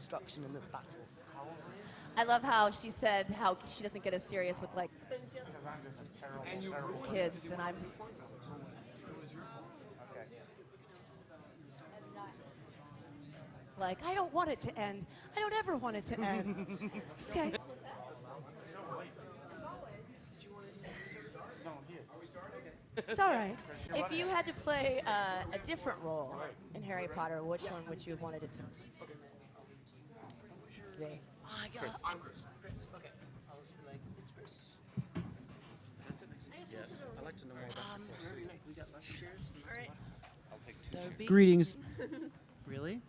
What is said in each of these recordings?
destruction and the battle. I love how she said how she doesn't get as serious with like kids, and I'm just like, I don't want it to end. I don't ever want it to end. Okay. It's all right. If you had to play a different role in Harry Potter, which one would you have wanted it to be? Chris. I'm Chris. Okay. I was like, it's Chris. Yes. I'd like to know more about this. We got less chairs. All right. I'll take 2. Greetings. Really?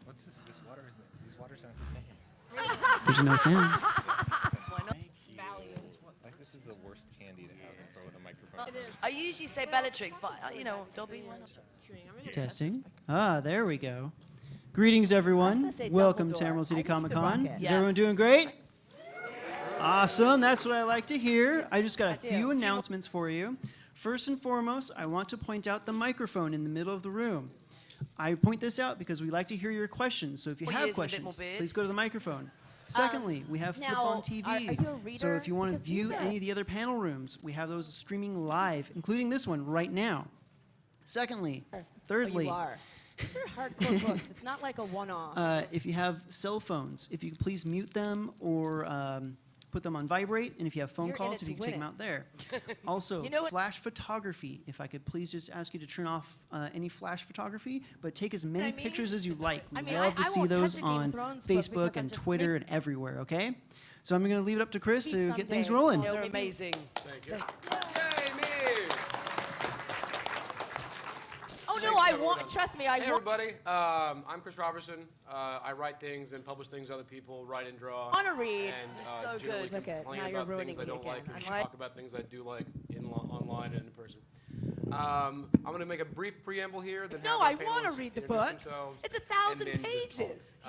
What's this? This water is these waters aren't the same. There's no sound. Why not? Like this is the worst candy to have in front of a microphone. It is. I usually say Bellatrix, but you know, Dobby. Why not? Testing. Ah, there we go. Greetings, everyone. Welcome to Emerald City Comic Con. Is everyone doing great? Awesome. That's what I like to hear. I just got a few announcements for you. First and foremost, I want to point out the microphone in the middle of the room. I point this out because we like to hear your questions. So if you have questions, please go to the microphone. Secondly, we have FlipON.TV. Are you a reader? So if you want to view any of the other panel rooms, we have those streaming live, including this one right now. Secondly, thirdly, these are hardcore books. It's not like a one-off. if you have cell phones, if you could please mute them or put them on vibrate, and if you have phone calls, if you can take them out there. Also, flash photography. If I could please just ask you to turn off any flash photography, but take as many pictures as you like. We'd love to see those on Facebook and Twitter and everywhere, okay? So I'm going to leave it up to Chris to get things rolling. They're amazing. Thank you. Oh no, I want. Trust me, I want. Hey everybody, I'm Chris Roberson. I write things and publish things other people write and draw. I want to read. And So generally good. Look at complain now you're about ruining things I me don't like again. and talk about things I do like online and in person. I'm going to make a brief preamble here. Then No, I want to read the books. It's 1,000 pages.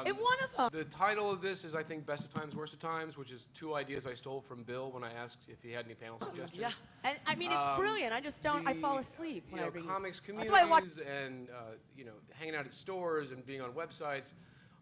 In one of them. The title of this is, I think, Best of Times, Worst of Times, which is 2 ideas I stole from Bill when I asked if he had any panel suggestions. Yeah. And I mean, it's brilliant. I just don't. I fall asleep when I read. Comics communities That's why I watch. and hanging out at stores and being on websites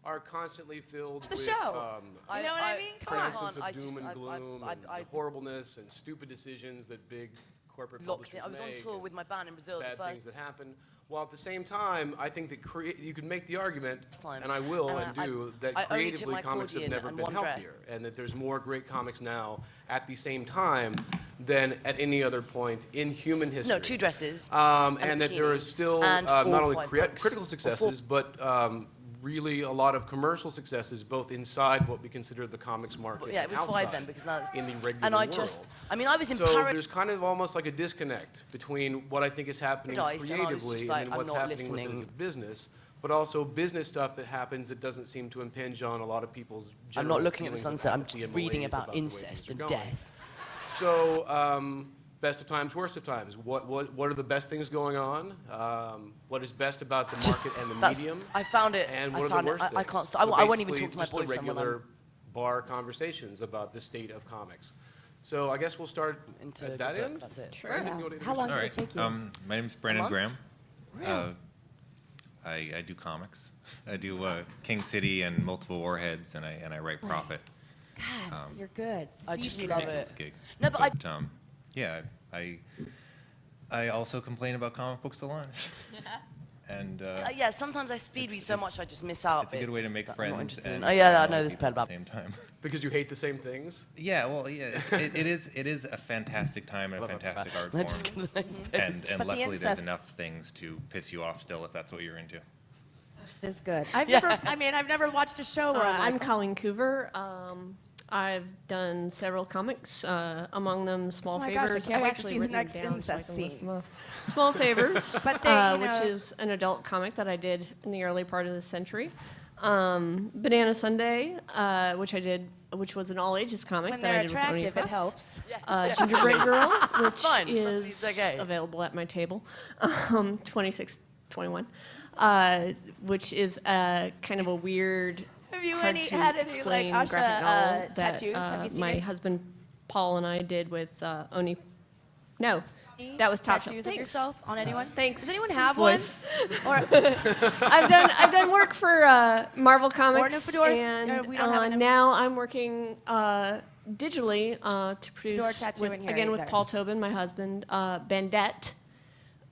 are constantly filled The with show. You know what I mean? Come on. pronouncements of doom and gloom and horribleness and stupid decisions that big corporate publishers I was on make tour with my band in Brazil. bad things that happen. While at the same time, I think that you can make the argument, and I will and do, that creatively comics have never been healthier, and that there's more great comics now at the same time than at any other point in human history. No, 2 dresses. And that there is still not only critical successes, but really a lot of commercial successes, both inside what we consider the comics market Yeah, it was and 5 outside then because now, in the regular and I world. just, I mean, I was in So Paris. there's kind of almost like a disconnect between what I think is happening creatively and then what's happening with it as a business, but also business stuff that happens that doesn't seem to impinge on a lot of people's general I'm not looking at the feelings of sunset. I'm apathy just and reading malaise about the way incest things and are going. death. So, best of times, worst of times. What are the best things going on? What is best about the market and the medium? I found it. And I what are found the worst it. I things? can't stop. So I won't even basically talk to my just the boyfriend when regular bar conversations about the state of comics. So I guess we'll start at that end. That's it. Sure. How long did it take you? My name's Brandon Graham. I do comics. I do King City and Multiple Warheads, and I write Prophet. God, you're good. I just love it. It's a gig. No, but yeah, I also complain about comic books a lot. And yeah, sometimes I speed read so much I just miss out. It's a good way to make friends. And oh yeah, I know this part at about. the same time. Because you hate the same things? Yeah, well, yeah, it is a fantastic time and a fantastic art form. And luckily there's enough things to piss you off still if that's what you're into. It's good. I've never watched a show where I'm Colleen Coover. I've done several comics, among them Small Favors. I can't wait to actually see the written next them down incest so I can list scene. them off. Small Favors, But they, which is an adult comic that I did in the early part of the century. Banana Sunday, which was an all-ages comic when that they're I did with Oni attractive, it Press. helps. Gingerbread Girl, which fine. is Okay. available at my table, 2621, which is kind of a weird, Have you hard had to any explain like graphic novel that tattoos? Have you seen my it? husband Paul and I did with Oni. No, That was top tattoos shelf. of yourself on anyone? Thanks. Does anyone have Voice. one? Or I've done work for Marvel Comics, Fedora? and We don't have an- now I'm working digitally to Fedora produce tattoo with, in here again with either. Paul Tobin, my husband, Bandette,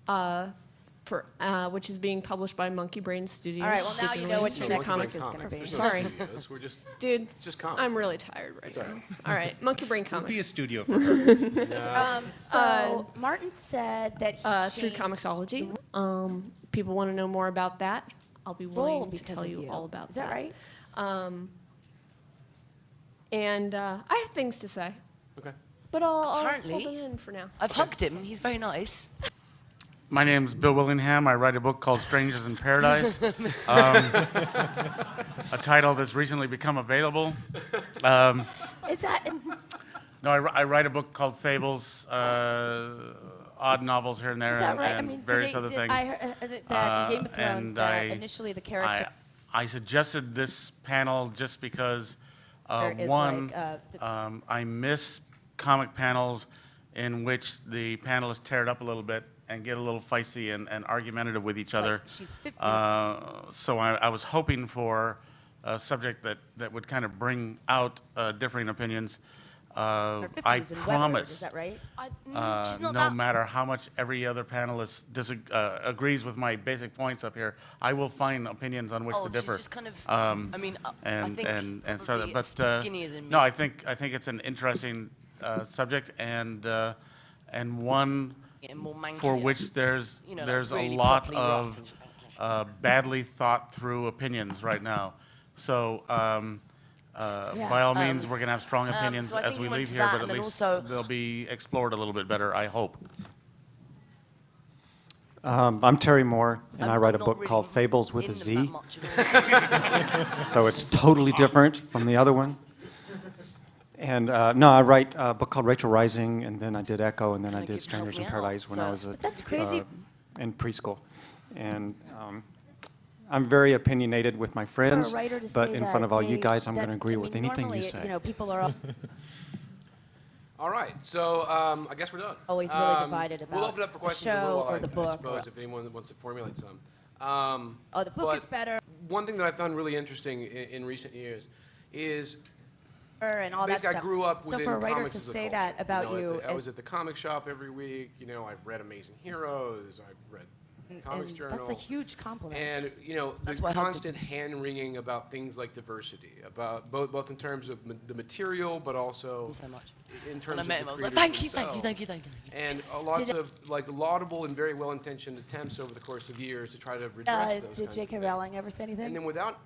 for which is being published by Monkey Brain Studios. All right, well, now you know what your digitally. next comics is going to be. There's no Sorry. studios. We're just, Dude, it's just comics. I'm really tired right It's all now. right. All right, Monkey Brain Would be a Comics. studio for her. So Martin said that he Through changed Comixology. People want to know more about that. I'll be willing role to because tell of you all about Is that right? And I have things to say, Okay. but I'll Apparently- hold it in for now. I've hugged him. He's very nice. My name's Bill Willingham. I write a book called Strangers in Paradise, a title that's recently become available. Is that No, I write a book called Fables, odd novels here and there, is that right? I and mean, various other things. I heard that in Game of Thrones and that initially the character I suggested this panel just because, is one, like I miss comic panels in which the panelists tear it up a little bit and get a little feisty and argumentative with each other. she's 50. So I was hoping for a subject that would kind of bring out differing opinions. her 50s I and weathered, promise, is that right? She's not no that. matter how much every other panelist agrees with my basic points up here, I will find opinions on which Oh, to she's differ. just kind of. I mean, I And think and so probably but skinnier than me. no, I think it's an interesting subject and one Getting more manky, for which there's you know, like there's really a lot properly rough of and just- badly thought through opinions right now. So by all means, we're going to have strong opinions so I as think we you went leave for here, that, but and at then least also- they'll be explored a little bit better, I hope. I'm Terry Moore, and I I'm write a not book really called Fables with in a them Z, that much at all. so it's totally different from the other one. And no, I write a book called Rachel Rising, and then I did Echo, and then I Kinda did help Strangers in me out, Paradise when I so- was That's crazy. in preschool. And I'm very opinionated with my friends, for a writer to but say in that front of all you they- guys, I'm that- going to agree I with mean, anything you normally, say. You know, people are All right, so I guess we're done. always really divided about We'll open it up for the questions in a show little while, or the I book. suppose, if anyone wants to formulate some. Oh, the book is better, One thing that I found really interesting in recent years is and all that basically stuff. I grew up so within for a writer comics to as a say culture. that about know, you, I was at the comic shop every week. You know, I've read Amazing Heroes. I've read Comics and Journal. that's a huge compliment. And you know, That's the why I helped constant hand wringing about things like diversity, about both in terms of the material, but also so much. in terms When I of met the him, I was like, creators thank you, thank you, themselves. thank you, thank you. And lots of like laudable and very well-intentioned attempts over the course of years to try to redress those Did kinds J.K. of Rowling ever say anything? And then without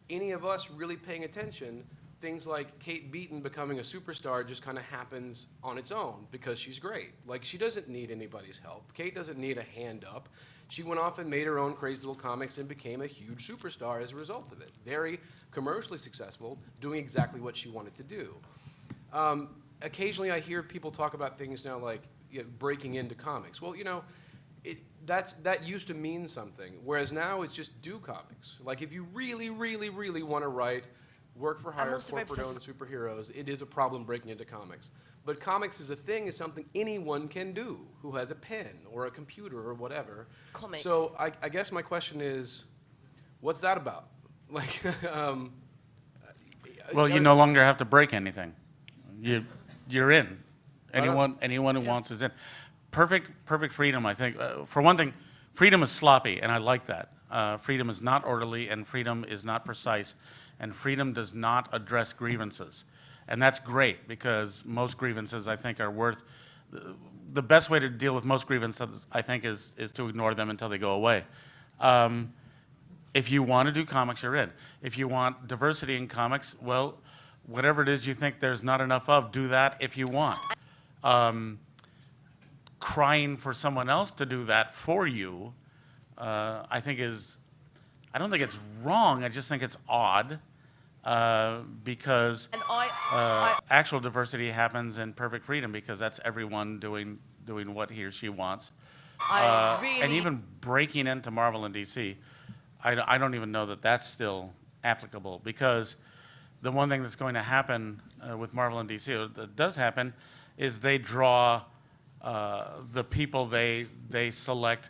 any of us really paying attention, things like Kate Beaton becoming a superstar just kind of happens on its own because she's great. Like, she doesn't need anybody's help. Kate doesn't need a hand up. She went off and made her own crazy little comics and became a huge superstar as a result of it. Very commercially successful, doing exactly what she wanted to do. Occasionally I hear people talk about things now like breaking into comics. Well, you know, that used to mean something, whereas now it's just do comics. Like, if you really, really, really want to write work for hire, also very corporate-owned superheroes, it is a problem breaking into comics. But comics as a thing is something anyone can do who has a pen or a computer or whatever. Comics. So I guess my question is, what's that about? Like, Well, you no longer have to break anything. You're in. Right on. Anyone who wants is in. Perfect freedom, I think. For one thing, freedom is sloppy, and I like that. Freedom is not orderly, and freedom is not precise, and freedom does not address grievances. And that's great, because most grievances, I think, are worth... The best way to deal with most grievances, I think, is to ignore them until they go away. If you want to do comics, you're in. If you want diversity in comics, well, whatever it is you think there's not enough of, do that if you want. Crying for someone else to do that for you, I don't think it's wrong, I just think it's odd, because And I actual diversity happens in perfect freedom, because that's everyone doing what he or she wants. really. And even breaking into Marvel and DC, I don't even know that that's still applicable, because the one thing that's going to happen with Marvel and DC, that does happen, is they draw the people they select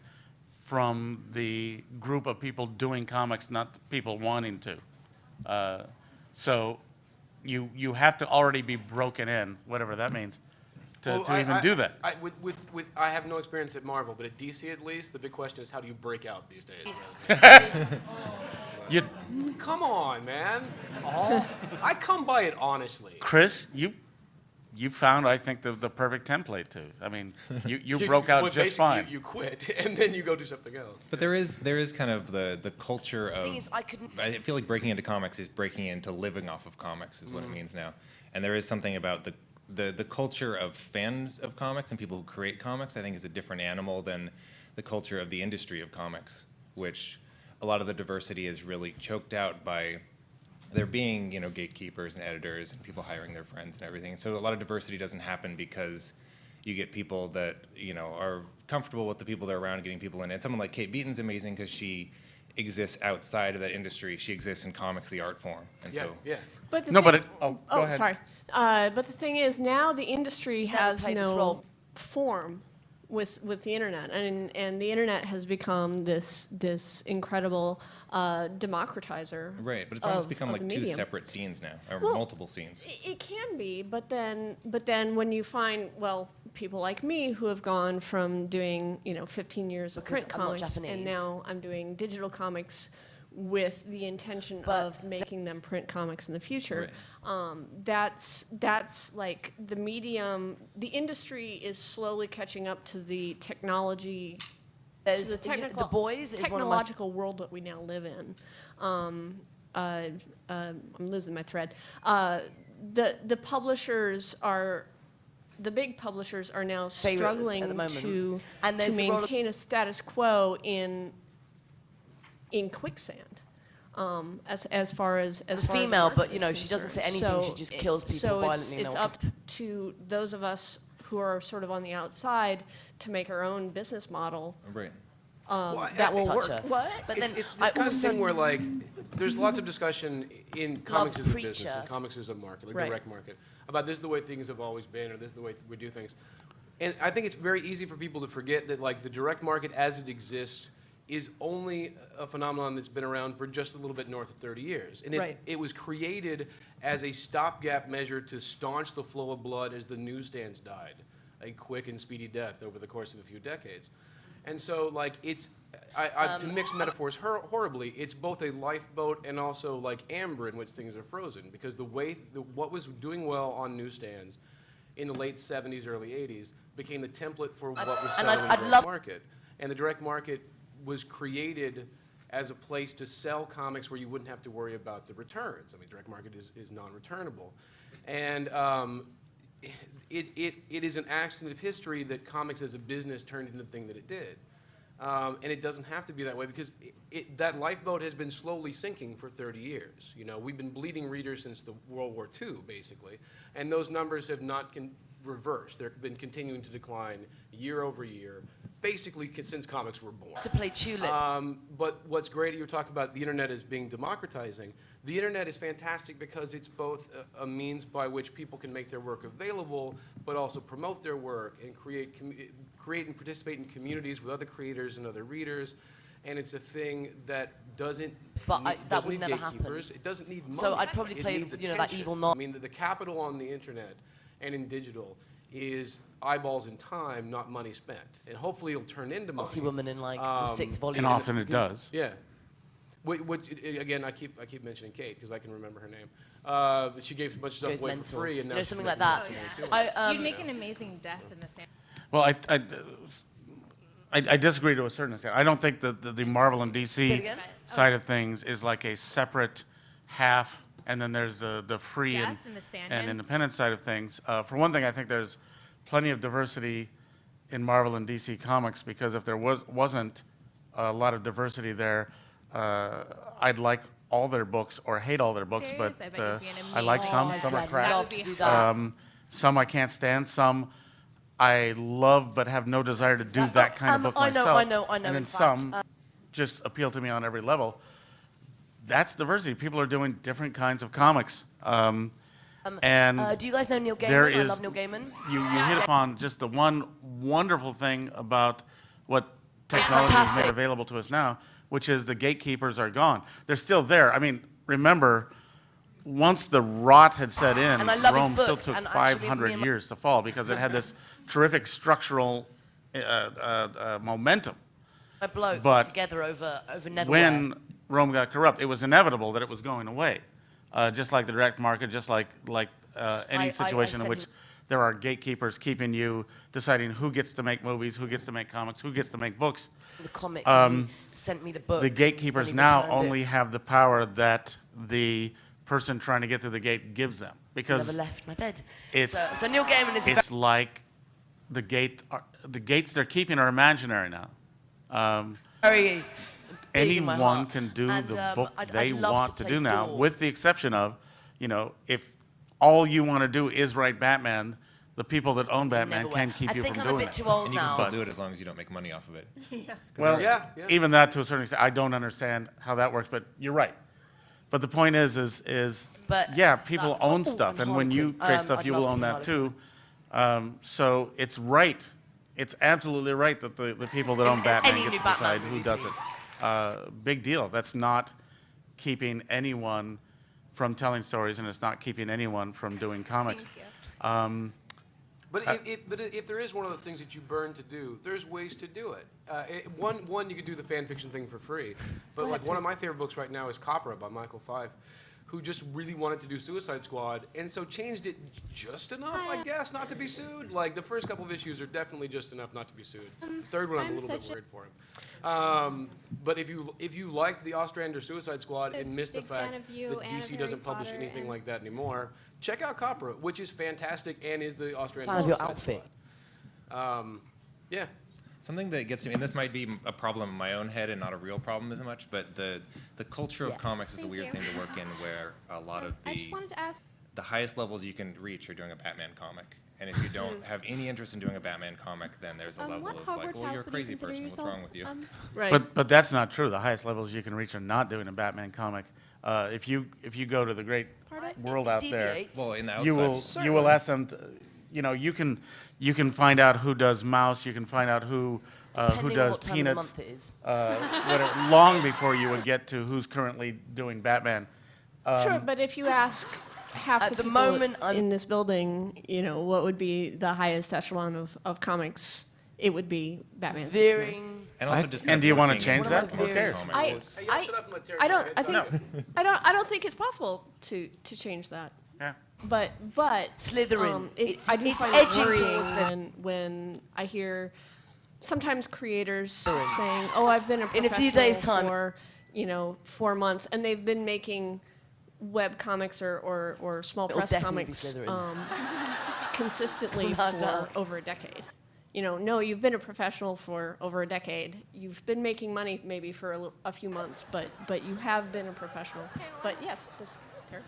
from the group of people doing comics, not the people wanting to. So you have to already be broken in, whatever that means, to even do that. I have no experience at Marvel, but at DC at least, the big question is how do you break out these days? Come on, man. I come by it honestly. Chris, you found, I think, the perfect template too. I mean, you broke out just fine. You quit, and then you go do something else. But there is kind of the culture of. thing is, I feel like breaking into comics is breaking into living off of comics is what it means now. And there is something about the culture of fans of comics and people who create comics, I think, is a different animal than the culture of the industry of comics, which a lot of the diversity is really choked out by there being, gatekeepers and editors and people hiring their friends and everything. So a lot of diversity doesn't happen because you get people that, are comfortable with the people they're around, getting people in. And someone like Kate Beaton's amazing because she exists outside of that industry. She exists in comics, the art form. And Yeah. But the No, thing, but go ahead. sorry. But the thing is, now the industry has played this no role. form with the internet, and the internet has become this incredible democratizer. Right, but it's almost of- become of like the two medium. separate scenes now, or Well, multiple scenes. It can be, but then when you find, people like me who have gone from doing 15 years of Because print I'm not comics, and Japanese. now I'm doing digital comics with the intention of making them print comics in the future. That's like the medium. The industry is slowly catching up to the technology. There's To the technical, The Boys is one of my technological world that we now live in. I'm losing my thread. The publishers are, the big publishers are now Favorites at the struggling moment. to And there's the role of- maintain a status quo in quicksand. As far as female, art but is she doesn't say concerned. anything. She just kills people so violently. it's up to those of us who are sort of on the outside to make our own business model Right. that will Touch work. her. What? But It's then this I kind of also thing where there's lots of discussion in comics as a business Preacher. and comics as a market, like Right. direct market, about this is the way things have always been or this is the way we do things. And I think it's very easy for people to forget that the direct market as it exists is only a phenomenon that's been around for just a little bit north of 30 years. And Right. it was created as a stopgap measure to staunch the flow of blood as the newsstands died, a quick and speedy death over the course of a few decades. And so, to mix metaphors horribly, it's both a lifeboat and also like amber in which things are frozen. Because what was doing well on newsstands in the late 70s, early 80s became the template for what was selling in the direct market. And the direct market was created as a place to sell comics where you wouldn't have to worry about the returns. I mean, direct market is non-returnable. And it is an accident of history that comics as a business turned into the thing that it did. And it doesn't have to be that way because that lifeboat has been slowly sinking for 30 years. We've been bleeding readers since the World War II, basically, and those numbers have not reversed. They've been continuing to decline year over year, basically since comics were born. to play tulip. But what's great, you were talking about the internet as being democratizing. The internet is fantastic because it's both a means by which people can make their work available, but also promote their work and create and participate in communities with other creators and other readers. And it's a thing that doesn't that would need never happen. gatekeepers. It doesn't need money. So I'd probably It play, needs that attention. evil knob. I mean, the capital on the internet and in digital is eyeballs and time, not money spent. And hopefully it'll turn into money. Aussie woman in the 6th volume. And often it does. Yeah. Again, I keep mentioning Kate because I can remember her name. But she gave a bunch of stuff Goes away for mental. free, and now she's Something like making that. money doing it. You'd make an amazing death in the sand. Well, I disagree to a certain extent. I don't think that the Marvel and Say it DC again? side of things is like a separate half, and then there's the free Death and the Sandman. and independent side of things. For one thing, I think there's plenty of diversity in Marvel and DC comics because if there wasn't a lot of diversity there, I'd like all their books or hate all their books, Serious? but I bet you'd be an I like some amazing are I'd crap. love to do that. Some I can't stand, some I love but have no desire to do that kind of book I know, myself. I know, And in then fact, some just appeal to me on every level. That's diversity. People are doing different kinds of comics. And do you guys know Neil there Gaiman? I is- love Neil Gaiman. you hit upon just the one wonderful thing about what technology has made fantastic. available to us now, which is the gatekeepers are gone. They're still there. I mean, remember, once the rot had set in, And I love his Rome still books, took and actually me 500 and my- years to fall because it had this terrific structural momentum. My bloke But together over Neverwhere. When Rome got corrupt, it was inevitable that it was going away. Just like the direct market, just like any I situation in said which you- there are gatekeepers keeping you, deciding who gets to make movies, who gets to make comics, who gets to make books. the comic, he sent me the book. The and gatekeepers he now returned it. only have the power that the person trying to get through the gate gives them. Never Because left my bed. it's, So Neil Gaiman is it's like the gates they're keeping are imaginary now. very big in my Anyone heart. can do And, the book I'd they love want to play do now, Thor. with the exception of, if all you want to do is write Batman, the people that own Batman Neverwhere. can keep I you think from I'm a doing bit it. too old And you can now. still do it as long as you don't make money off of it. Well, Yeah. even that to a certain extent, I don't understand how that works, but you're right. But the point is But, yeah, people own and stuff, and when you Harlequin. create stuff, I'd you love will to own be that too. So it's right. It's absolutely right that the people that own Batman any get new to Batman decide who movie, does it. Big deal. That's not keeping anyone from telling stories, and it's not keeping anyone from doing comics. But if there is one of those things that you burn to do, there's ways to do it. One, you could do the fan fiction thing for free. But like one of my favorite books right now is Copra by Michael Five, who just really wanted to do Suicide Squad, and so changed it just enough, I guess, not to be sued. Like the first couple of issues are definitely just enough not to be sued. Third one, I'm a little bit worried for him. But if you like the Ostrander Suicide Squad and miss the big fan fact of you that and of DC Harry doesn't publish Potter anything and- like that anymore, check out Copra, which is fantastic and is the Ostrander Fan of your Suicide outfit. Squad. Yeah. Something that gets me, and this might be a problem in my own head and not a real problem as much, but the culture of Yes. comics is a Thank weird you. thing to work in, where a lot of I just wanted to ask. the highest levels you can reach are doing a Batman comic. And if you don't have any interest in doing a Batman comic, then there's a level What of like, Hogwarts well, house you're a would you crazy consider person. What's yourself? wrong with you? Right. But that's not true. The highest levels you can reach are not doing a Batman comic. If you go to the great world out there, Deviates. Well, in the outside, you will ask them. You can find out who does Mouse. You can find out who Depending on does what time of the Peanuts. month it is. Long before you would get to who's currently doing Batman. Sure, but if you ask half At the the people moment, I'm- in this building, what would be the highest echelon of comics, it would be Batman. Superman. Veering. and also just And do you want to working change in that? What Who am I cares? comics I, is- I, Shut up and let Terry I go don't. ahead. I think. I don't think it's possible to change that. Yeah. But Slytherin. I do It's find edging it towards worrying Slytherin. when I hear sometimes creators saying, "Oh, I've been a In a professional few days' time. for 4 months," and they've been making web comics or small It'll press definitely be comics Slytherin. consistently Without for doubt. over a decade. No, you've been a professional for over a decade. You've been making money maybe for a few months, but you have been a professional. But yes, Terry.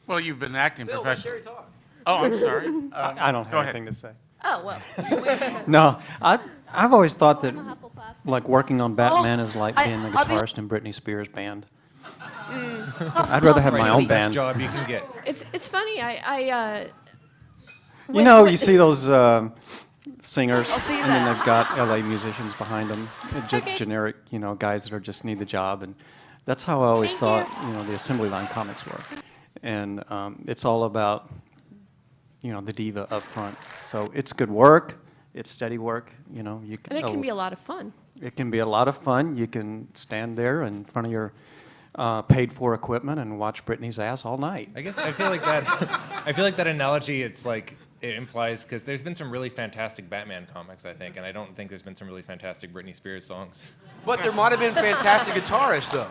Well, you've been acting Bill, let professionally. Terry talk. Oh, I'm sorry. I don't Go have ahead. anything to say. Oh well. No, I've always thought that I'm a Hufflepuff. like working on Batman is like being the I'll be- guitarist in Britney Spears' band. I'd rather have my own Best band. job you can get. It's funny. You see those singers, I'll see you and then there. they've got LA musicians behind them, Okay. generic, guys that are just need the job, and that's how I always Thank thought, the assembly line comics were, and it's all about, the diva up front. So it's good work, it's steady work, you can. And it can be a lot of fun. It can be a lot of fun. You can stand there in front of your paid-for equipment and watch Britney's ass all night. I guess I feel like that. I feel like that analogy. It's like it implies because there's been some really fantastic Batman comics, I think, and I don't think there's been some really fantastic Britney Spears songs. But there might have been fantastic guitarists, though.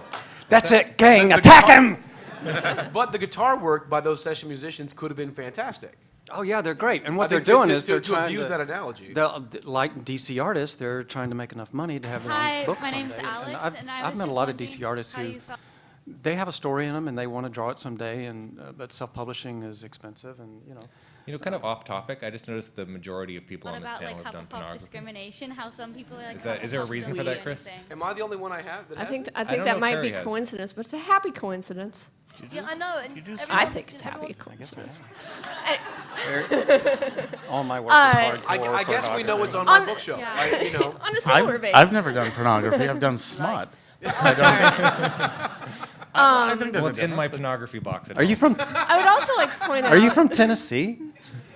That's it, gang! The Attack guitar- him! But the guitar work by those session musicians could have been fantastic. Oh yeah, they're great. And I what they're think to- doing to- is to- they're to trying abuse to that analogy. Like DC artists, they're trying to make enough money to have their Hi, own books my name's someday. Alex, And I I've was met a just lot of wondering DC artists how who you felt. they have a story in them and they want to draw it someday, and but self-publishing is expensive, and You know, kind of off topic, I just noticed the majority of people What on this about panel like have done Hufflepuff pornography. discrimination? How some people are like. Is there a reason for that, Chris? Am I the only one I have that I has think it? I don't think know that if might Terry be has. coincidence, but it's a happy coincidence. Yeah, I know. And I everyone's- think it's happy everyone's- coincidence. All my work is hardcore. I guess we know what's on On- my bookshelf. Yeah. You know. On a similar vein. I've never done pornography. I've done smut. I think there's Well, a it's in my difference, but- pornography box. Are you from I would also like to point out. Are you from Tennessee?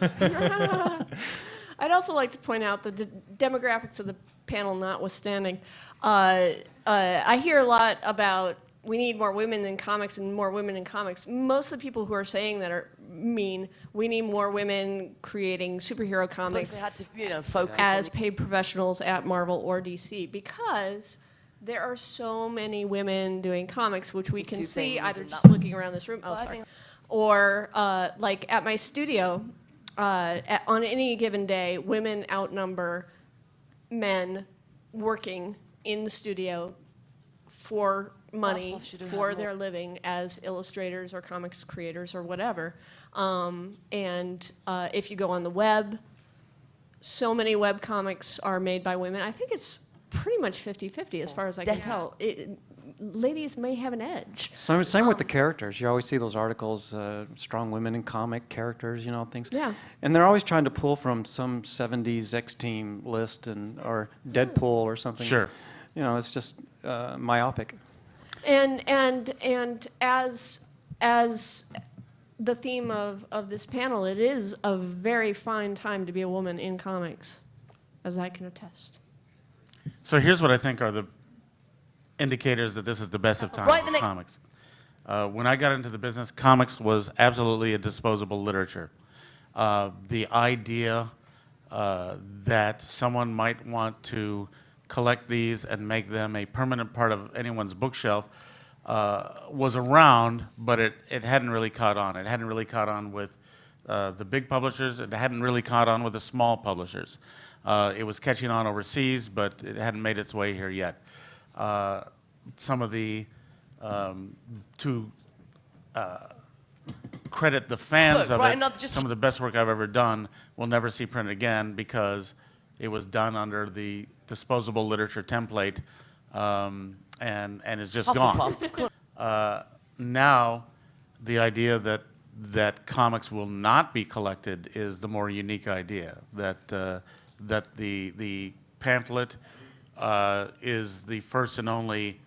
I'd also like to point out the demographics of the panel notwithstanding. I hear a lot about we need more women in comics and more women in comics. Most of the people who are saying that mean we need more women creating superhero But comics they had to, you know, focus as on paid professionals at Marvel or DC because there are so many women doing comics, which we These can two see things, either and just that was- looking around this room. Oh, Well, I sorry. think- Or like at my studio, on any given day, women outnumber men working in the studio for money, Hufflepuff should have for more. their living as illustrators or comics creators or whatever. If you go on the web, so many web comics are made by women. I think it's pretty much 50-50 as far as I can tell. Ladies may have an edge. Same with the characters. You always see those articles, strong women in comic characters, things. Yeah. And they're always trying to pull from some 70s X-Team list or Deadpool or something. Sure. It's just myopic. And as the theme of this panel, it is a very fine time to be a woman in comics, as I can attest. So here's what I think are the indicators that this is the best of times Right, for the next- comics. When I got into the business, comics was absolutely a disposable literature. The idea that someone might want to collect these and make them a permanent part of anyone's bookshelf was around, but it hadn't really caught on. It hadn't really caught on with the big publishers. It hadn't really caught on with the small publishers. It was catching on overseas, but it hadn't made its way here yet. Some of the, to credit the fans Look, of right, it, not just- some of the best work I've ever done will never see print again because it was done under the disposable literature template and is just gone. Hufflepuff. Now, the idea that comics will not be collected is the more unique idea. That the pamphlet is the first and only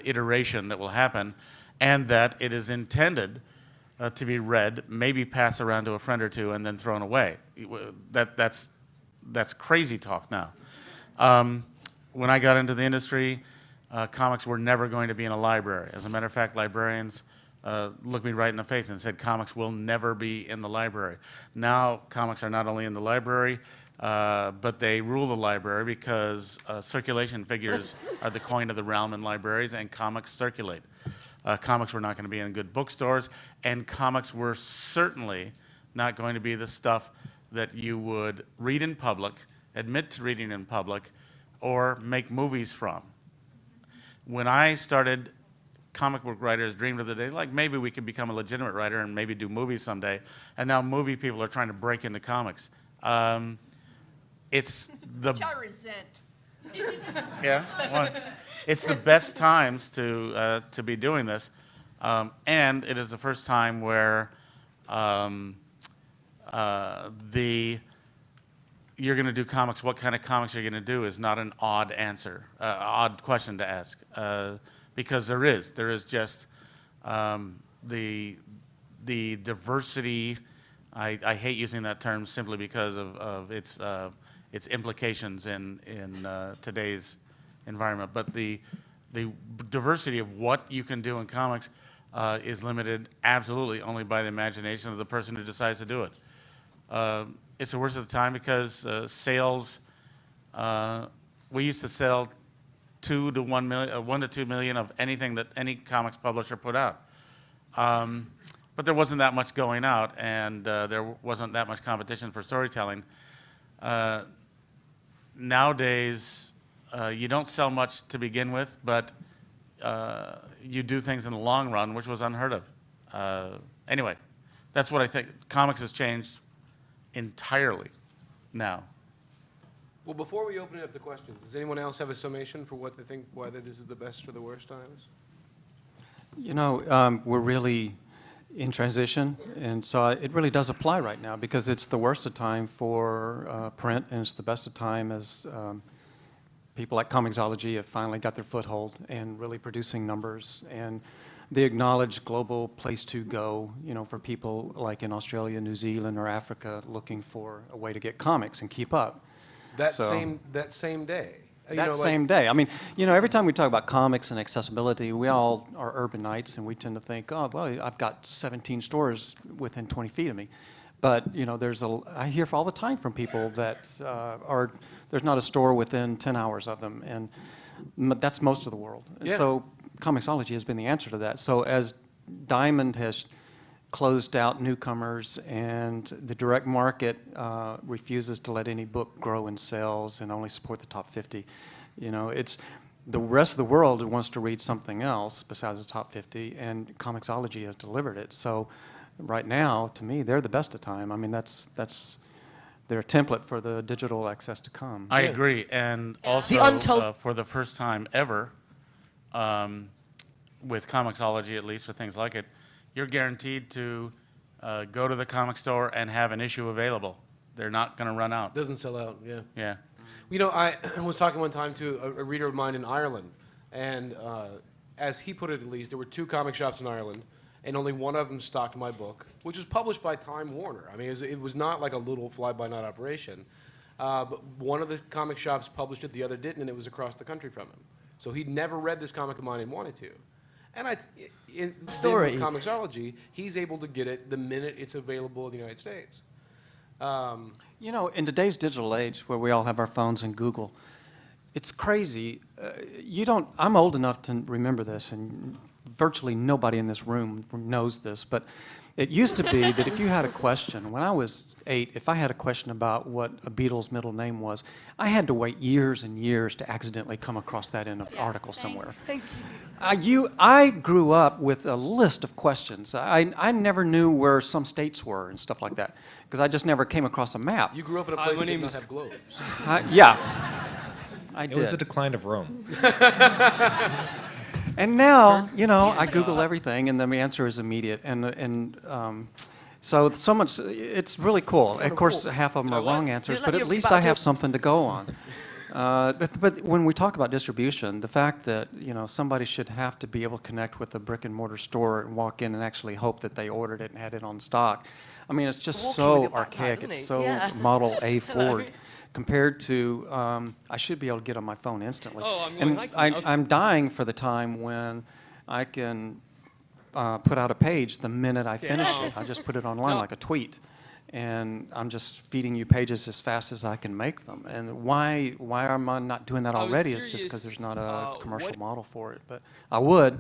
iteration that will happen, and that it is intended to be read, maybe passed around to a friend or two, and then thrown away. That's crazy talk now. When I got into the industry, comics were never going to be in a library. As a matter of fact, librarians looked me right in the face and said comics will never be in the library. Now, comics are not only in the library, but they rule the library because circulation figures are the coin of the realm in libraries, and comics circulate. Comics were not going to be in good bookstores, and comics were certainly not going to be the stuff that you would read in public, admit to reading in public, or make movies from. When I started, comic book writers dreamed of the day, like maybe we could become a legitimate writer and maybe do movies someday, and now movie people are trying to break into comics. It's the Which I resent. well, it's the best times to be doing this, and it is the first time where you're going to do comics. What kind of comics you're going to do is not an odd answer, odd question to ask, because there is just the diversity. I hate using that term simply because of its implications in today's environment. But the diversity of what you can do in comics is limited absolutely only by the imagination of the person who decides to do it. It's the worst of the time because sales, we used to sell 1 to 2 million of anything that any comics publisher put out. But there wasn't that much going out, and there wasn't that much competition for storytelling. Nowadays, you don't sell much to begin with, but you do things in the long run, which was unheard of. Anyway, that's what I think. Comics has changed entirely now. Well, before we open it up to questions, does anyone else have a summation for what they think, whether this is the best or the worst times? You know, we're really in transition, and so it really does apply right now because it's the worst of time for print, and it's the best of time as people like Comixology have finally got their foothold and really producing numbers, and the acknowledged global place to go, you know, for people like in Australia, New Zealand, or Africa looking for a way to get comics and keep up. That So- same day. You That know, like- same day. I mean, you know, every time we talk about comics and accessibility, we all are urbanites, and we tend to think, oh, well, I've got 17 stores within 20 feet of me. But, you know, I hear all the time from people that there's not a store within 10 hours of them, and that's most of the world. And Yeah. so Comixology has been the answer to that. So as Diamond has closed out newcomers and the direct market refuses to let any book grow in sales and only support the top 50, you know, it's the rest of the world wants to read something else besides the top 50, and Comixology has delivered it. So right now, to me, they're the best of time. I mean, that's they're a template for the digital access to come. I Yeah. agree, and also The untold- for the first time ever, with Comixology at least, or things like it, you're guaranteed to go to the comic store and have an issue available. They're not going to run out. Doesn't sell out, yeah. Yeah. You know, I was talking one time to a reader of mine in Ireland, and as he put it at least, there were 2 comic shops in Ireland, and only one of them stocked my book, which was published by Time Warner. I mean, it was not like a little fly-by-night operation. But one of the comic shops published it, the other didn't, and it was across the country from him. So he'd never read this comic of mine and wanted to. And Story. with Comixology, he's able to get it the minute it's available in the United States. You know, in today's digital age where we all have our phones and Google, it's crazy. I'm old enough to remember this, and virtually nobody in this room knows this, but it used to be that if you had a question, when I was 8, if I had a question about what a Beatles' middle name was, I had to wait years and years to accidentally come across that in an article somewhere. Thank I grew up with a list of questions. I never knew where some states were and stuff like that, because I just never came across a map. You grew up in a place that did not have globes. Yeah, I It did. was the decline of Rome. And now, you know, I Google everything, and the answer is immediate. So much, it's really cool. Of course, half of them are wrong answers, but at least I have something to go on. But when we talk about distribution, the fact that, you know, somebody should have to be able to connect with a brick and mortar store and walk in and actually hope that they ordered it and had it on stock, I mean, it's just Walking so with your backpack, archaic. isn't It's he? so Yeah. Model A forward. Compared to, I should be able to get on my phone instantly. Oh, I'm and going, I can- I'm dying for the time when I can put out a page the minute I finish it. I just put it online No. like a tweet, and I'm just feeding you pages as fast as I can make them. And why am I not doing that I was already? It's just because curious, there's not a commercial what- model for it. But I would.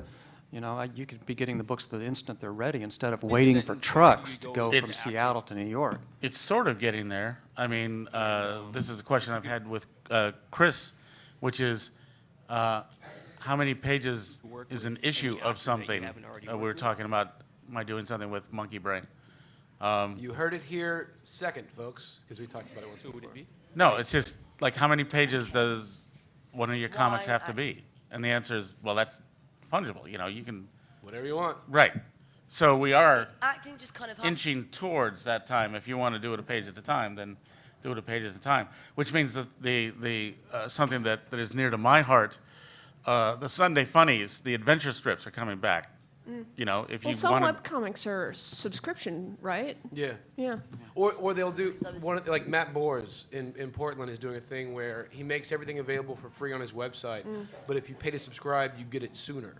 You know, you could be getting the books the instant they're ready instead of waiting for trucks to go from It's- Seattle to New York. It's sort of getting there. I mean, this is a question I've had with Chris, which is how many pages is an issue of something? We were talking about my doing something with Monkey Brain. You heard it here second, folks, because we talked about it once before. Would it be? No, it's just like how many pages does one of your comics have to be? And the answer is, well, that's fungible. You know, you can. Whatever you want. Right. So we are Acting just kind of inching towards that time. If you want to do it a page at a time, then do it a page at a time. Which means that the something that is near to my heart, the Sunday funnies, the adventure strips are coming back. You know, if Well, you some want to. webcomics are subscription, right? Yeah. Yeah. Or they'll do like Matt Bors in Portland is doing a thing where he makes everything available for free on his website, but if you pay to subscribe, you get it sooner.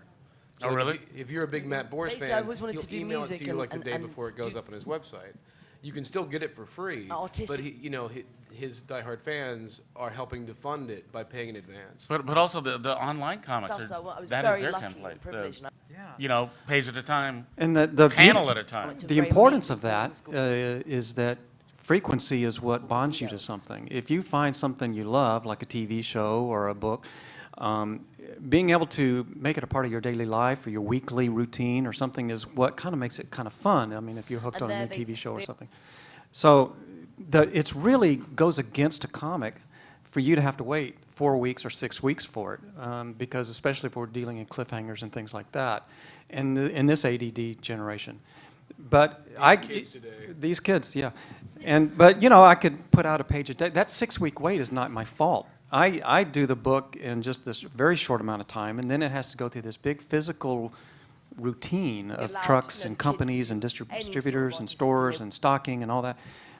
So Oh, like, really? If you're a big Matt Bors Basically, fan, I always wanted he'll to do email it music to you and- like the day and before it goes do- up on his website. You can still get it for free, Artistic- but you know his diehard fans are helping to fund it by paying in advance. But also the online comics That's are also what I was that very is their lucky template. and privileged. You know, page at a time, And the panel at a time. to The very importance late of that in school. is that frequency is what bonds you to something. If you find something you love, like a TV show or a book, being able to make it a part of your daily life or your weekly routine or something is what kind of makes it kind of fun. I mean, if you're hooked And on a there new they- TV show or they- something. So it's really goes against a comic for you to have to wait 4 weeks or 6 weeks for it, because especially if we're dealing in cliffhangers and things like that, and in this ADD generation. But these kids, yeah, but you know, I could put out a page a day. That 6-week wait is not my fault. I do the book in just this very short amount of time, and then it has to go through this big physical routine of trucks and companies and distributors and stores and stocking and all that.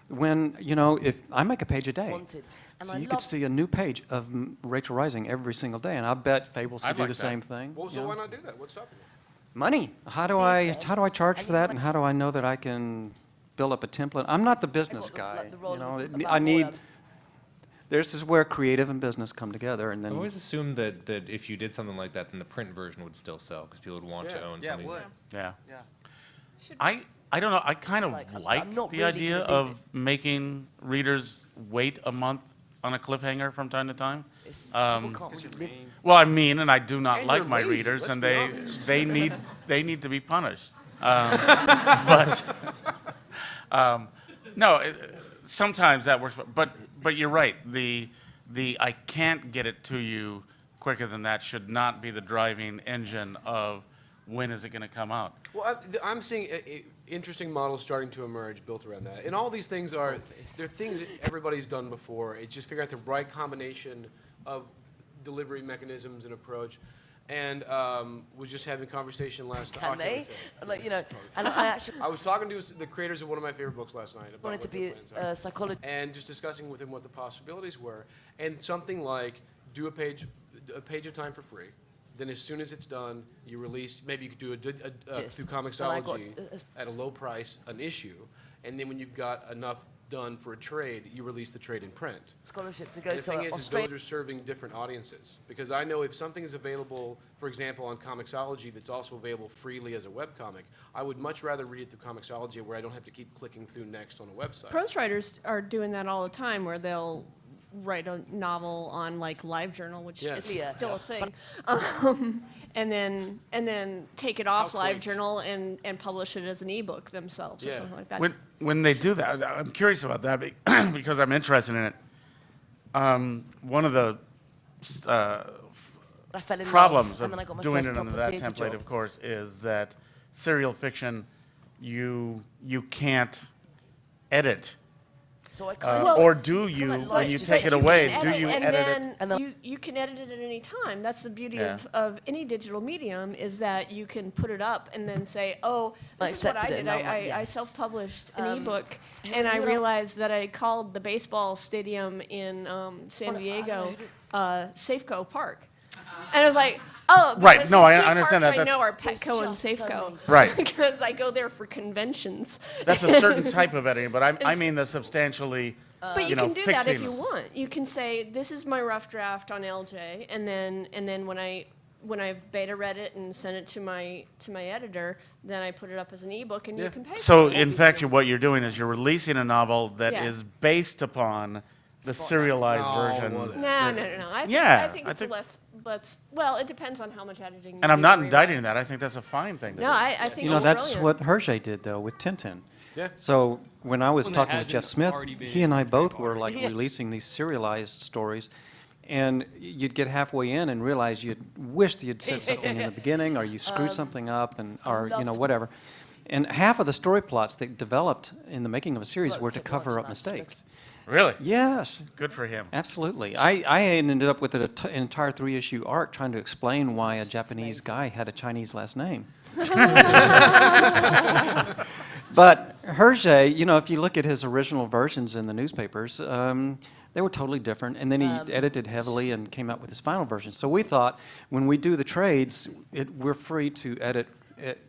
When, you know, if I make a page a day, so you could see a new page of Rachel Rising every single day, and I bet Fables could do the same thing. Well, so why not do that? What's stopping you? Money. How do I charge for that, and how do I know that I can build up a template? I'm not the business guy. You know, I need. This is where creative and business come together, and then. I always assumed that if you did something like that, then the print version would still sell because people would want to own something. Yeah. I don't know. I kind of like the idea of making readers wait a month on a cliffhanger from time to time. Well, I mean, and I do not like my readers, and they need to be punished. No, sometimes that works. But you're right. The I can't get it to you quicker than that should not be the driving engine of when is it going to come out. Well, I'm seeing interesting models starting to emerge built around that. And all these things they're things that everybody's done before. It's just figuring out the right combination of delivery mechanisms and approach. And was just having a conversation last night. Can they? Like, you know, and I actually I was talking to the creators of one of my favorite books last night. About wanted to be a psychologist. And just discussing with him what the possibilities were. And something like do a page of time for free. Then as soon as it's done, you release, maybe you could do through Comixology at a low price, an issue. And then when you've got enough done for a trade, you release the trade in print. Scholarship to go And the to thing is Australia. those are serving different audiences. Because I know if something is available, for example, on Comixology that's also available freely as a webcomic, I would much rather read it through Comixology where I don't have to keep clicking through next on a website. Prose writers are doing that all the time, where they'll write a novel on like LiveJournal, which is still a thing, and then take it off LiveJournal and publish it as an ebook themselves or something like that. When they do that, I'm curious about that because I'm interested in it. One of the problems of doing it under that template, of course, is that serial fiction, you can't edit. So or do you, when you take it away, do you edit it? You can edit it at any time. That's the beauty of any digital medium, is that you can put it up and then say, oh, this is what I did. I self-published an ebook, and I realized that I called the baseball stadium in San Diego Safeco Park. And I was like, oh, right. No, I parks understand that. I know are Petco and Safeco. Right. Because I go there for conventions. That's a certain type of editing, but I mean the substantially, but you can do that if you want. You can say, this is my rough draft on LJ, and then when I've beta read it and sent it to my editor, then I put it up as an ebook, and you can pay So for it. in fact, what you're doing is you're releasing a novel that is based upon the serialized version. No. I think it's less. Well, it depends on how much editing. And I'm not indicting that. I think that's a fine thing to do. I think that's brilliant. what Hergé did though with Tintin. Yeah. So when I was talking with Jeff Smith, he and I both were like releasing these serialized stories, and you'd get halfway in and realize you'd wished you'd said something in the beginning, or you screwed something up, or whatever. And half of the story plots that developed in the making of a series were to cover up mistakes. Really? Yes. Good for him. Absolutely. I ended up with an entire 3-issue arc trying to explain why a Japanese guy had a Chinese last name. But Hergé, if you look at his original versions in the newspapers, they were totally different. And then he edited heavily and came out with his final version. So we thought when we do the trades, we're free to edit it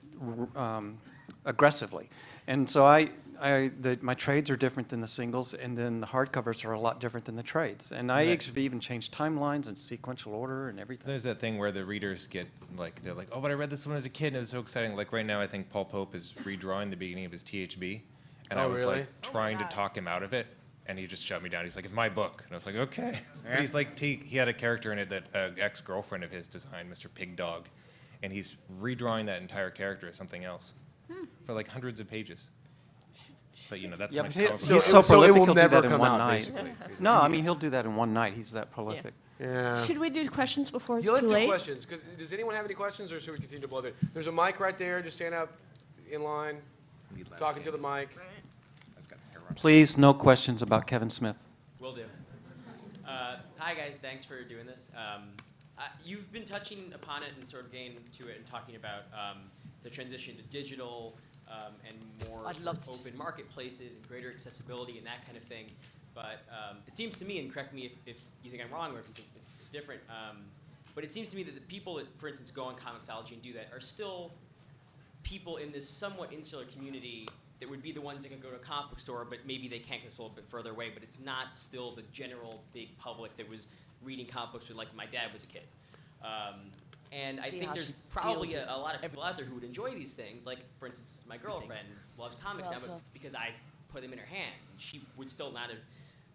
aggressively. And so my trades are different than the singles, and then the hardcovers are a lot different than the trades. And I even changed timelines and sequential order and everything. There's that thing where the readers get they're like, oh, but I read this one as a kid and it was so exciting. Like right now, I think Paul Pope is redrawing the beginning of his THB, and I was trying to talk him out of it, and he just shut me down. He's like, it's my book, and I was like, okay. Yeah. But he's like, he had a character in it that ex-girlfriend of his designed, Mr. Pig Dog, and he's redrawing that entire character as something else for like hundreds of pages. But you know, that's Yeah, my but he's struggle. so so it prolific, will he'll do never that in come one out, night. basically. No, I mean, he'll do that in one night. He's that prolific. Yeah. Should we do questions before it's Yeah, let's too do late? questions. Does anyone have any questions, or should we continue to blow through? There's a mic right there. Just stand out in line, talking to the mic. That's got hair on it. Please, no questions about Kevin Smith. Will do. Hi guys, thanks for doing this. You've been touching upon it and sort of getting to it and talking about the transition to digital and more I'd love to open marketplaces and greater accessibility and that kind of thing. But it seems to me, and correct me if you think I'm wrong or if you think it's different, but it seems to me that the people that, for instance, go on Comixology and do that are still people in this somewhat insular community that would be the ones that can go to a comic book store, but maybe they can't get a little bit further away, but it's not still the general big public that was reading comic books when, like, my dad was a kid. And I See think how there's she probably deals with a lot of people out there who would enjoy these things. Like, for instance, my girlfriend loves comics now, but it's because I put them in her hand. She would still not have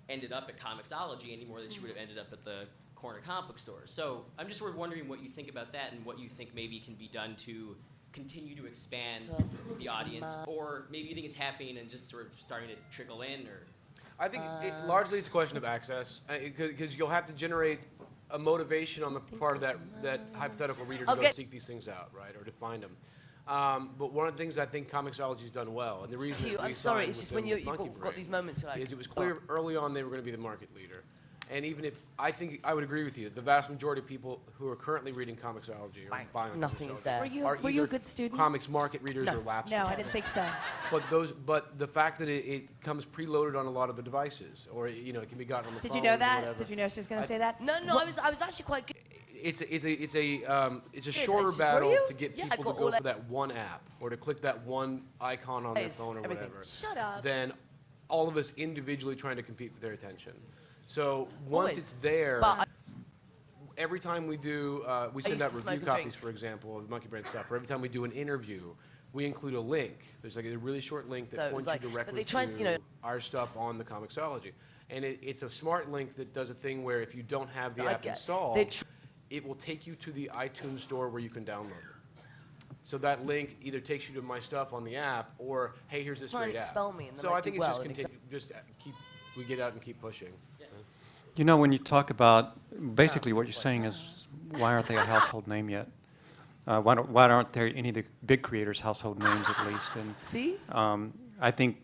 ended up at Comixology any more than she would have ended up at the corner comic book store. So I'm just sort of wondering what you think about that and what you think maybe can be done to continue to expand the audience, or maybe you think it's happening and just sort of starting to trickle in, or I think largely it's a question of access, because you'll have to generate a motivation on the part of that hypothetical reader to go seek these things out, right, or to find them. But one of the things I think Comixology's done well, and the reason that we I'm sorry, signed it's just with when them you've with Monkey got Brain these moments you're like, is it was clear early on they were going to be the market leader. And even if, I think, I would agree with you, the vast majority of people who are currently reading Comixology or buying nothing is there. Were you, are were you either a good student? comics market readers or lapsed No, I readers. didn't think so. But the fact that it comes preloaded on a lot of the devices, or you know, it can be gotten on the Did phones you know or that? whatever. Did you know she was going to say that? No, I was actually quite good. It's a shorter just- battle Were you? to get Yeah, I people to got go all for that one app or to click that one icon on their Yes, phone or everything. whatever. Shut up. Than all of us individually trying to compete for their attention. So once Always. it's there, But every time we do, we send used out to review smoke and copies, drinks. for example, of Monkey Brain stuff, or every time we do an interview, we include a link. There's like a really short link So that it was points like- you but directly they tried, to you know- our stuff on the Comixology. And it's a smart link that does a thing where if you don't have the I app get- installed, they tr- it will take you to the iTunes store where you can download it. So that link either takes you to my stuff on the app, or hey, here's this Try and great app. expel me and then So I I think do it's well just and we get out and keep pushing. You know, when you talk about, basically what you're saying is, why aren't they a household name yet? Why aren't there any of the big creators household names at least? And See? I think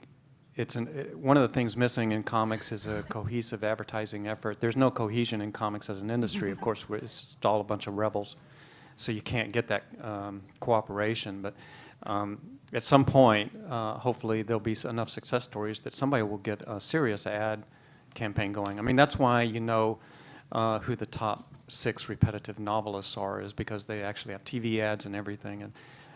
one of the things missing in comics is a cohesive advertising effort. There's no cohesion in comics as an industry. Of course, it's just all a bunch of rebels, so you can't get that cooperation. But at some point, hopefully, there'll be enough success stories that somebody will get a serious ad campaign going. I mean, that's why you know who the top 6 repetitive novelists are, is because they actually have TV ads and everything. And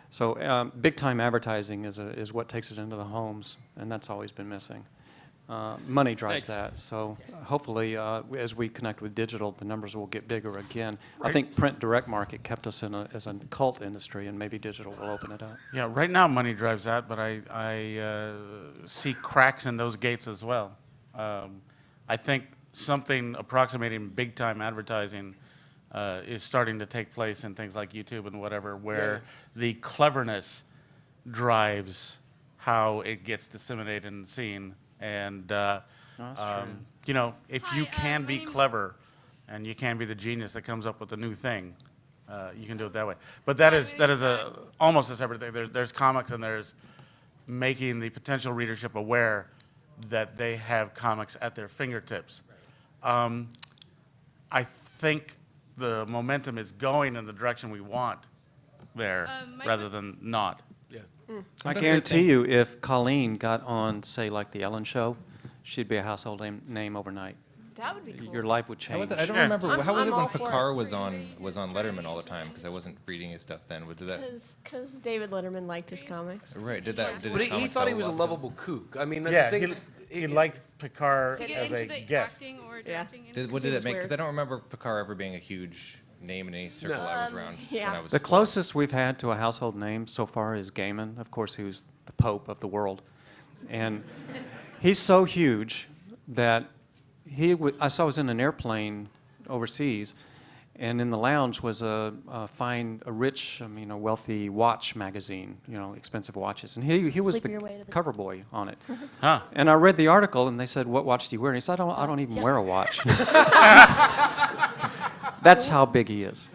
so big-time advertising is what takes it into the homes, and that's always been missing. Money drives that. So hopefully, as we connect with digital, the numbers will get bigger again. I think print direct market kept us as a cult industry, and maybe digital will open it up. Yeah, right now money drives that, but I see cracks in those gates as well. I think something approximating big-time advertising is starting to take place in things like YouTube and whatever, where the cleverness drives how it gets disseminated and seen. And you know, if you can be clever and you can be the genius that comes up with a new thing, you can do it that way. But that is almost a separate thing. There's comics, and there's making the potential readership aware that they have comics at their fingertips. I think the momentum is going in the direction we want there, rather than not. Yeah. I guarantee you, if Colleen got on, say, like The Ellen Show, she'd be a household name overnight. That would be cool. Your life would change. I don't Yeah. remember, how was it I'm when all for it. Picard was on Letterman all the time? Because I wasn't reading his stuff then. Did that, Because David Letterman liked his comics. right, did But his he comics thought he sell was a well? lovable kook. I mean, the Yeah, thing, he liked Picard To get as into a the guest. acting or Yeah. directing. What did Seems it make? Because weird. I don't remember Picard ever being a huge name in any circle I was around yeah. when I was The little. closest we've had to a household name so far is Gaiman, of course, who's the Pope of the world. And he's so huge that I was in an airplane overseas, And in the lounge was a rich, a wealthy watch magazine, expensive watches. And he was the cover boy on it. Huh. And I read the article, and they said, "What watch do you wear?" And he said, I don't even wear a watch." That's how big he is.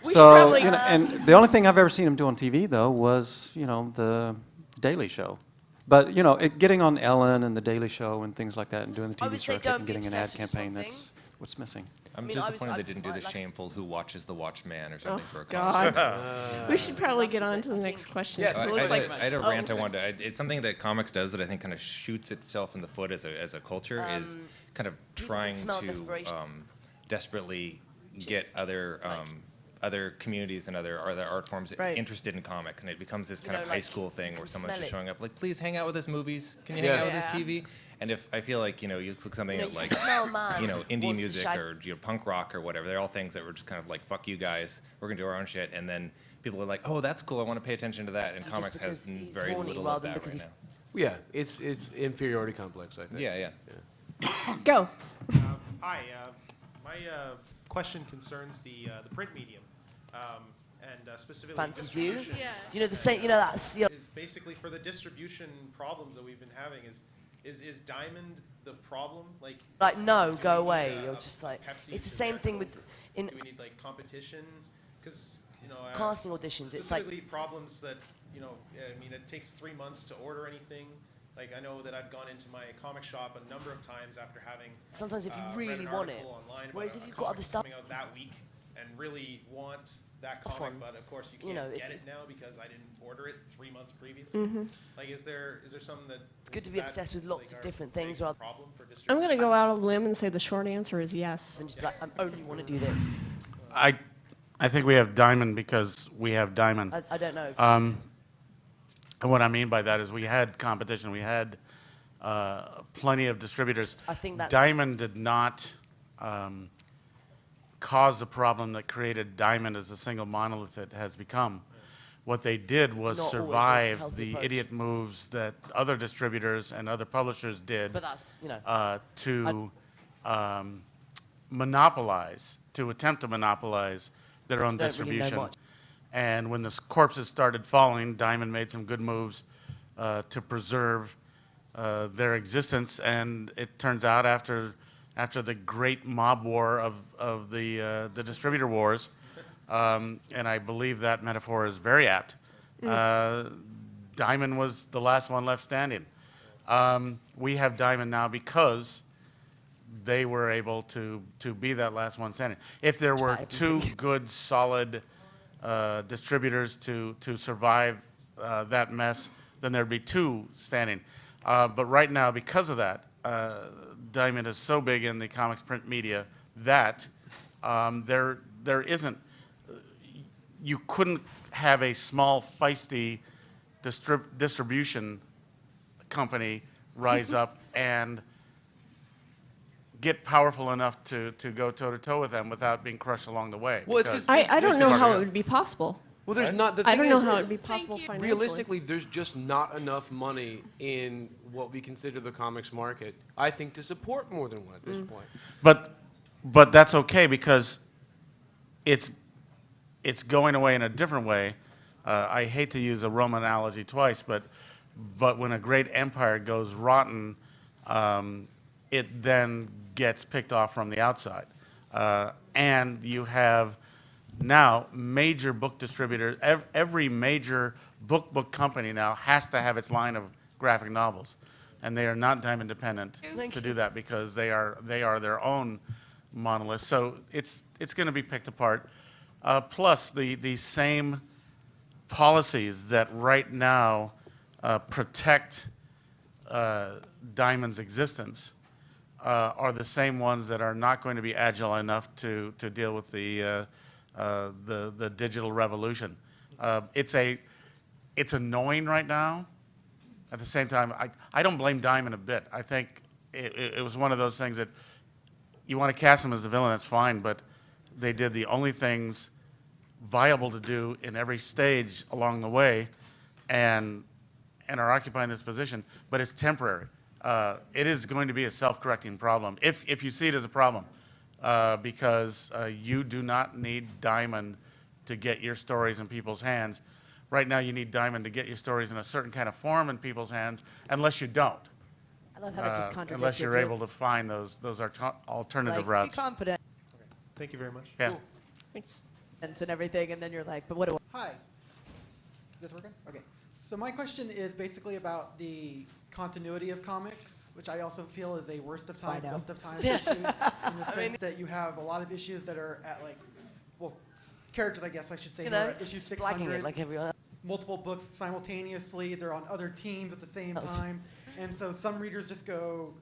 So, and the only thing I've ever seen him do on TV, though, was, the Daily Show. But, getting on Ellen and the Daily Show and things like that and doing the TV circuit and getting an ad campaign, that's what's missing. I'm disappointed they didn't do the shameful "Who Watches the Watchman" or something for a God. comic. We should probably get on to the next question. Yes. I had a rant I wanted to. It's something that comics does that I think kind of shoots itself in the foot as a culture, is kind of trying to desperately get other communities and other art forms interested in comics, and it becomes this kind of high school thing where someone's just showing up like, "Please hang out with us movies. Can you hang out with us TV?" And if I feel like you look something at like indie music or punk rock or whatever, they're all things that were just kind of like, "Fuck you guys, we're gonna do our own shit," and then people are like, "Oh, that's cool. I want to pay attention to that." And comics has very little of that right now. Yeah, it's inferiority complex, I think. Yeah. Go. Hi. My question concerns the print medium, and specifically Fancy Zoo? distribution. Yeah. The same. That's Is basically for the distribution problems that we've been having. Is Diamond the problem? like no, go we away. need, You're just like Pepsi it's the to same thing Merkel? with in Do we need competition? Because casting auditions. It's like specifically problems that it takes 3 months to order anything. Like I know that I've gone into my comic shop a number of times after having sometimes if you read really an want it. article online Whereas about if a you've got other comic stuff coming out that week and really want that comic, fun. but of course you can't get it now because I didn't order it 3 months previous. Like, is there something that It's good to be obsessed with lots of different things. Rather problem for I'm distribution? going to go out on a limb and say the short answer is yes. than just be like, I only want to do this. I think we have Diamond because we have Diamond. I don't know. And what I mean by that is we had competition. We had plenty of distributors. I think that's Diamond did not cause the problem that created Diamond as a single monolith it has become. What they did was Not always a survive healthy the approach. idiot moves that other distributors and other publishers did But that's to monopolize, to attempt to monopolize their own Don't really know distribution. much. And when the corpses started falling, Diamond made some good moves to preserve their existence. And it turns out after the great mob war of the distributor wars, and I believe that metaphor is very apt, Diamond was the last one left standing. We have Diamond now because they were able to be that last one standing. If there were two good, solid distributors to survive that mess, then there'd be two standing. But right now, because of that, Diamond is so big in the comics print media that there isn't, you couldn't have a small, feisty distribution company rise up and get powerful enough to go toe-to-toe with them without being crushed along the way. Well, it's because 'cause I don't know how it would be possible. Well, there's not. The I thing don't know is, how it would be possible financially. realistically, there's just not enough money in what we consider the comics market, I think, to support more than one at this point. But that's okay because it's going away in a different way. I hate to use a Roman analogy twice, but when a great empire goes rotten, it then gets picked off from the outside. And you have now major book distributors, every major book company now has to have its line of graphic novels. And they are not Diamond dependent to do that because they are their own monolith. So it's going to be picked apart. Plus the same policies that right now protect Diamond's existence are the same ones that are not going to be agile enough to deal with the digital revolution. It's annoying right now. At the same time, I don't blame Diamond a bit. I think it was one of those things that you want to cast him as a villain, that's fine, but they did the only things viable to do in every stage along the way and are occupying this position, but it's temporary. It is going to be a self-correcting problem. If you see it as a problem, because you do not need Diamond to get your stories in people's hands. Right now, you need Diamond to get your stories in a certain kind of form in people's hands, unless you don't. I love how that just contradicts Unless you're able to find those alternative routes. Be confident. Thank you very much. Yeah. Cool. Thanks. And everything, and then you're like, but what do I? Hi. This working? Okay. So my question is basically about the continuity of comics, which I also feel is a worst of times, best of times issue, in the sense that you have a lot of issues that are at characters, I guess I should say, who are at issue 600. It like everyone else. Multiple books simultaneously. They're on other teams at the same time. And so some readers just go,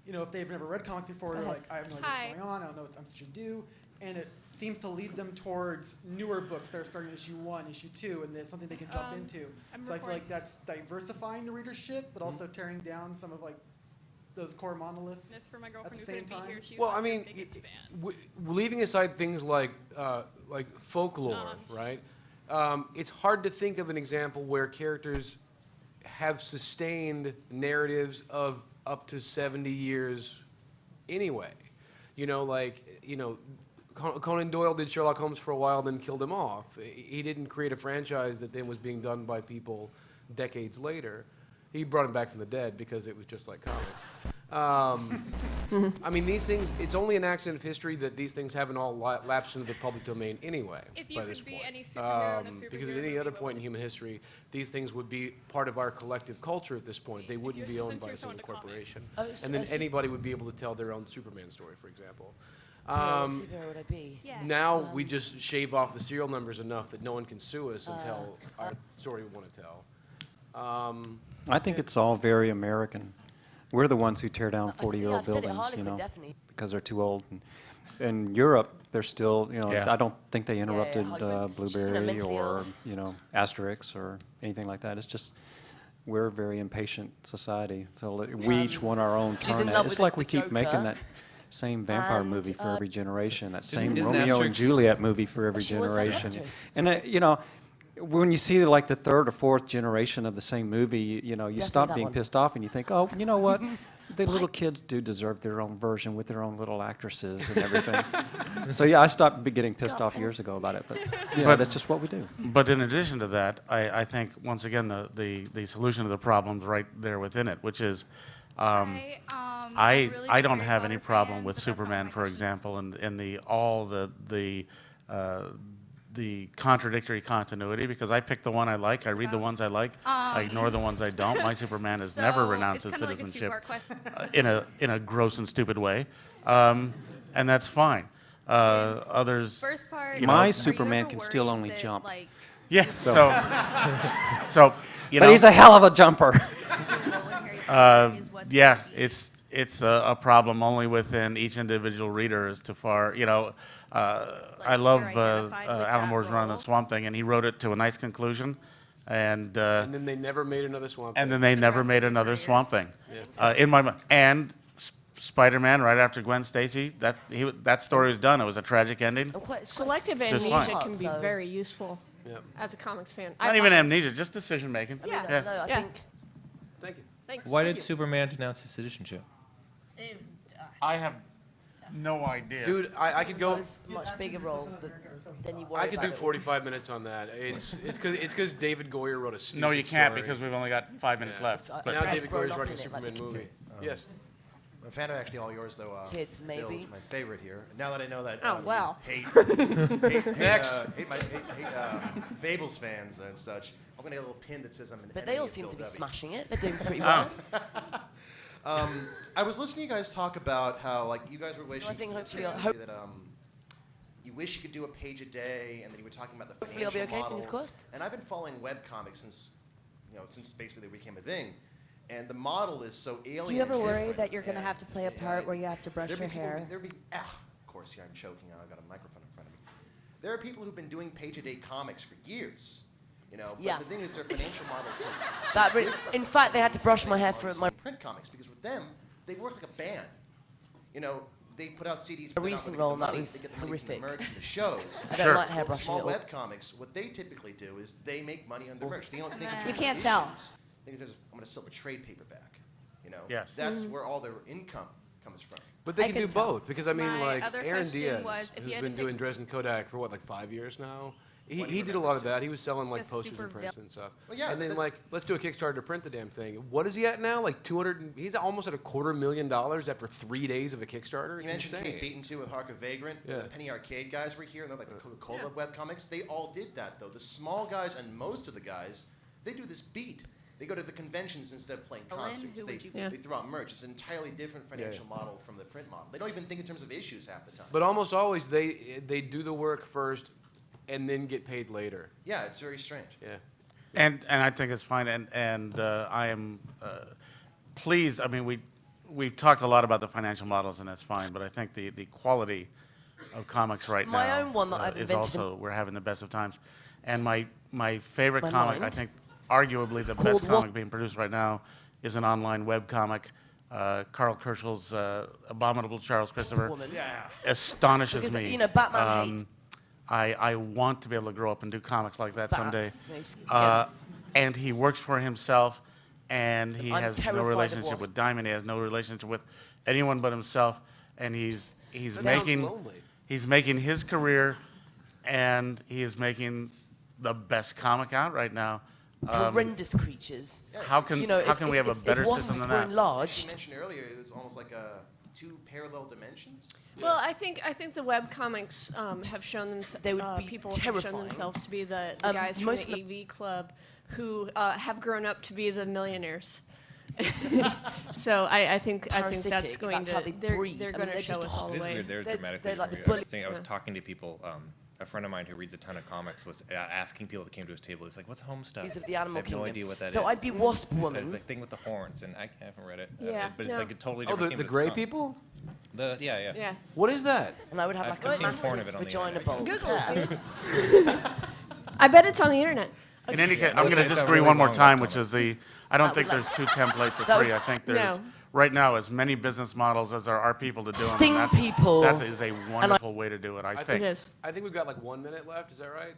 if they've never read comics before, they're like, I have no idea what's going on. I don't know what I should do. And it seems to lead them towards newer books that are starting issue 1, issue 2, and it's something they can jump into. So I feel like that's diversifying the readership, but also tearing down some of those core monoliths at the same time. Well, I mean, leaving aside things like folklore, right? It's hard to think of an example where characters have sustained narratives of up to 70 years anyway. Conan Doyle did Sherlock Holmes for a while, then killed him off. He didn't create a franchise that then was being done by people decades later. He brought him back from the dead because it was just like comics. I mean, these things, it's only an accident of history that these things haven't all lapsed into the public domain anyway by this point. Because at any other point in human history, these things would be part of our collective culture at this point. They wouldn't be owned by a single corporation. And then anybody would be able to tell their own Superman story, for example. Superhero would I be? Now we just shave off the serial numbers enough that no one can sue us and tell our story we want to tell. I think it's all very American. We're the ones who tear down 40-year-old buildings, because they're too old. In Europe, they're still, I don't think they interrupted Blueberry or, Asterix or anything like that. It's just, we're a very impatient society. So we each want our own turn. It's like we keep making that same vampire movie for every generation, that same Romeo and Juliet movie for every generation. And, when you see like the third or fourth generation of the same movie, you stop being pissed off and you think, oh, you know what? The little kids do deserve their own version with their own little actresses and everything. So I stopped getting pissed off years ago about it, but that's just what we do. But in addition to that, I think once again the solution to the problem's right there within it, which is I don't have any problem with Superman, for example, and the contradictory continuity, because I pick the one I like, I read the ones I like, I ignore the ones I don't. My Superman has never renounced his citizenship in a gross and stupid way, and that's fine. Others, First part, my Superman can still only jump. Yeah. But he's a hell of a jumper. Yeah, it's a problem only within each individual reader as to far, I love Alan Moore's run on the Swamp Thing, and he wrote it to a nice conclusion, and then they never made another Swamp Thing. And then they never made another Swamp Thing. In my mind, and Spider-Man, right after Gwen Stacy, that story was done. It was a tragic ending. Selective amnesia can be very useful as a comics fan. Not even amnesia, just decision making. I think. Thank you. Thanks. Why did Superman denounce his citizenship? I have no idea. Dude, I could go. Much bigger role than you worry I could do about 45 minutes on that. It's because David Goyer wrote a stupid No, you can't, story. because we've only got 5 minutes left. But now David Goyer's writing a Superman movie. Yes. I'm a fan of actually all yours, though. Kids, maybe. Bill's my favorite here. Now that I know that hate Fables fans and such, I'm gonna get a little pin that says I'm an But enemy they all of seem Bill to be W. smashing it. They're doing pretty well. I was listening to you guys talk about how you guys were wishing I think hopefully that you wish you could do a page a day, and then you were talking about the Hopefully I'll financial be okay, model. fingers crossed. And I've been following webcomics since basically they became a thing. And the model is so alien. Do you ever and worry different, that you're going to have to play a part where you have to brush your hair? Of course, here I'm choking. I've got a microphone in front of me. There are people who've been doing page-a-day comics for years. But the thing is, their financial model is so different. In fact, they had to brush my hair for my print comics, because with them, they work like a band. They put out CDs. A recent role that was they get the money horrific. from the merch and the shows. I don't like hair Well, brushing small at all. web comics, what they typically do is they make money on the merch. They don't think in terms You can't of tell. issues. They think I'm going to sell a trade paperback. Yes. That's where all their income comes from. But they I can can do tell. both, because I mean, My like other Aaron question Diaz, was, if you who's had to been doing pick- Dresden Kodak for what, like 5 years now? He When he did a lot of remembers that. He was selling like Like a posters super and prints and stuff. Well, yeah, and then that- like, let's do a Kickstarter to print the damn thing. What is he at now? Like 200? He's almost at $250,000 after 3 days of a Kickstarter. You It's mentioned insane. Kate Beaton too with Harker Vagrant. Yeah. The Penny Arcade guys were here, and they're like the Coca-Cola webcomics. They all did that though. The small guys and most of the guys, they do this beat. They go to the conventions instead of playing Colleen, concerts. who They, would you Yeah. they throw out merch. It's an entirely different financial model from the print model. They don't even think in terms of issues half the time. But almost always they do the work first and then get paid later. Yeah, it's very strange. Yeah. And I think it's fine, and I am pleased. I mean, we've talked a lot about the financial models, and that's fine. But I think the quality of comics right My now own one that I've is invented also we're having the best of times. And my favorite My comic, I mind. think, arguably the Called best what? comic being produced right now, is an online web comic. Carl Kerschel's Abominable Charles Christopher Woman. astonishes Because, me. you know, Batman hates- I want to be able to grow up and do comics like that someday. Bats. And he works for himself, and he I'm has no terrified of relationship wasps. with Diamond. He has no relationship with anyone but himself, and he's That sounds making lonely. he's making his career, and he is making the best comic out right now. Horrendous creatures. How can You know, how if- can if- we have a if- better if system wasps than were that? You enlarged, mentioned earlier it was almost like two parallel dimensions. Well, I think the web comics have shown themselves. They would be People have terrifying. shown themselves to be the Um, guys from most the of AV Club who have grown up to be the millionaires. So I think that's Parasitic, going that's to how they breed. they're I mean, going to they're show just us all It the is way. weird. They're They're- dramatic they're things like for the me. bully- I was talking to people. A friend of mine who reads a ton of comics was asking people that came to his table. He was like, "What's home stuff?" These of the animal I have no kingdom. idea what that is. So I'd be Wasp He said, Woman. the thing with the horns, and I haven't read it. Yeah, but it's no. like a totally Oh, different. the scene, but it's gray fun. people? Yeah. Yeah. What is that? And I would have I've like a seen porn massive of it on the vagina internet. bulb. Google it, dude. I bet it's on the internet. In any case, Yeah, I'm it's going a to disagree really one more long time, webcomic. which is I don't That think would there's two templates or that three. would- I think there's, No. right now, as many business models as there are people to do them. Sting and that's, people. That is a wonderful way to do it, I It think. is. I think we've got like 1 minute left. Is that right?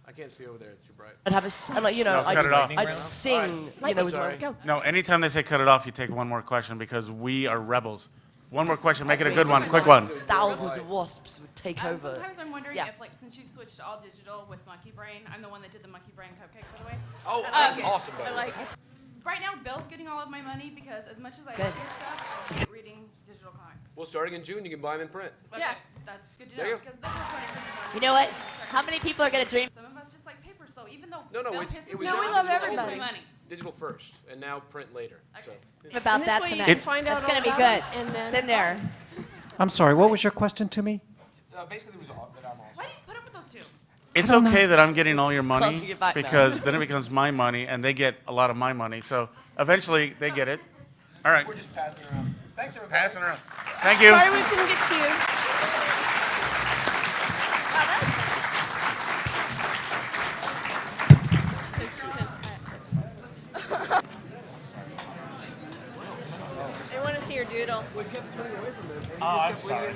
I can't see over there. It's too bright. I'd have and like, you know, No, cut it off. I'd sing, you know, with Sorry. my Go. No, anytime they say cut it off, you take one more question because we are rebels. One more question, make it a good one, quick one. thousands of wasps would take over. Sometimes I'm wondering Yeah. if, like, since you've switched to all digital with Monkey Brain, I'm the one that did the Monkey Brain cupcake, by the way. Oh, that's Okay. awesome, by the way. Like, right now, Bill's getting all of my money because as much as I Good. love your stuff, I'm reading digital comics. Well, starting in June, you can buy them in print. Okay, Yeah. that's good to There know you go. because this is what I really You know what? How many people are going to dream? Some of us just like paper, so even though No, Bill it pisses was me never off, love he still gives everybody. me money. Digital first, and now print later. So. About And this that way you tonight. can find out It's going to all be about good. it, and then It's in there. I'm sorry, what was your question to me? Basically, there was that I'm also. Why do you put up with those two? It's okay that I'm getting all your Closing money it back now. because then it becomes my money and they get a lot of my money. So eventually they get it. All right. We're just passing around. Thanks, everybody. Passing around. Thank you. sorry we couldn't get to you. They want to see your doodle. Oh, I'm sorry.